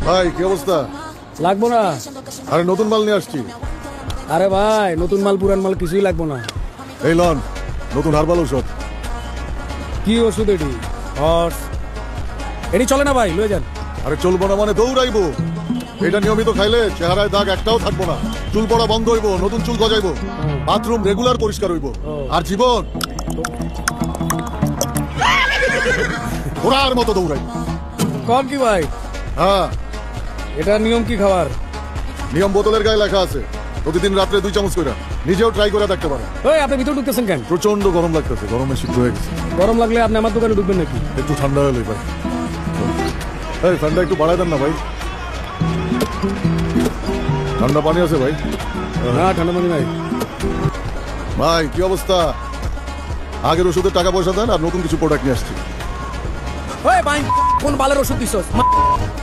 ভাই কি অবস্থা? লাগবো না। আরে নতুন মাল নিয়ে আসছি। আরে ভাই, নতুন মাল পুরান মাল কিছুই লাগবো না। এই লন নতুন হারবাল ঔষধ। কি ওষুধ এটি? হর্স এটি চলে না ভাই, লয়ে যান। আরে চলবো না মানে দৌড়াইবো। এটা নিয়মিত খাইলে চেহারায় দাগ একটাও থাকবো না, চুল পড়া বন্ধ হইব, নতুন চুল গজাইবো, বাথরুম রেগুলার পরিষ্কার হইব, আর জীবন ঘোড়ার মতো দৌড়াইব। কম কি ভাই? হ্যাঁ, এটা নিয়ম কি খাবার? নিয়ম বোতলের গায়ে লেখা আছে, প্রতিদিন রাত্রে 2 চামচ করে। নিজেও ট্রাই করে দেখতে পারেন। ওই আপনি ভিতর ঢুকতেছেন কেন? প্রচন্ড গরম লাগতেছে, গরমে সিদ্ধ হয়ে গেছে। গরম লাগলে আপনি আমার দোকানে ঢুকবেন নাকি? একটু ঠান্ডা হলে ভাই। এই ঠান্ডা একটু বাড়ায় দেন না ভাই। ঠান্ডা পানি আছে ভাই? না, ঠান্ডা পানি নাই। ভাই কি অবস্থা? আগের ওষুধের টাকা পয়সা দেন আর নতুন কিছু প্রোডাক্ট নিয়ে আসছি। ওই ভাই, কোন বালের ওষুধ দিছস?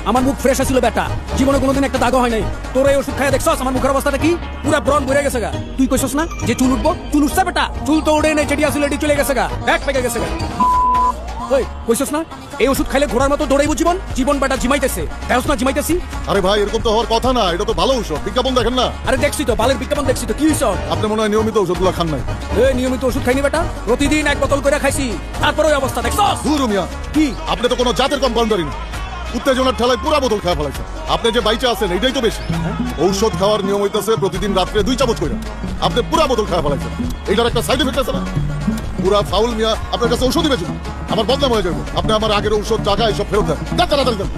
আমার মুখ ফ্রেশ আছিল বেটা, জীবনে কোনোদিন একটা দাগও হয় নাই। তোর এই ওষুধ খাইয়া দেখছস আমার মুখের অবস্থাটা কি? পুরা ব্রণ ভরে গেছে গা। তুই কইছস না যে চুল উঠবো? চুল উঠছে বেটা? চুল তো উঠে নাই, যেটি আসলে এটি চলে গেছে গা, এক পেকে গেছে গা। ওই কইছস না এই ওষুধ খাইলে ঘোড়ার মতো দৌড়াইবো জীবন? জীবন বেটা জিমাইতেছে, দেখছ না জিমাইতেছি। আরে ভাই এরকম তো হওয়ার কথা না, এটা তো ভালো ঔষধ, বিজ্ঞাপন দেখেন না? আরে দেখছি তো, বালের বিজ্ঞাপন দেখছি তো, কি হইছ? আপনি মনে হয় নিয়মিত ওষুধগুলো খান নাই। এই নিয়মিত ওষুধ খাইনি বেটা, প্রতিদিন 1 বোতল করে খাইছি, তারপরে ওই অবস্থা দেখছস। দূর মিয়া, কি আপনি তো কোনো জাতের কম্পাউন্ডারই না। উত্তেজনার ঠেলায় পুরা বোতল খাওয়া ফেলাইছেন। আপনি যে বাইচে আছেন এইটাই তো বেশি। ঔষধ খাওয়ার নিয়ম হইতেছে প্রতিদিন রাত্রে 2 চামচ করে। আপনি পুরা বোতল খাওয়া ফেলাইছেন, এইটার একটা সাইড এফেক্ট আছে না? পুরা ফাউল মিয়া, আপনার কাছে ঔষধই বেচুন, আমার বদনাম হয়ে যাবে। আপনি আমার আগের ঔষধ টাকা এসব ফেরত দেন, তাড়াতাড়ি দেন।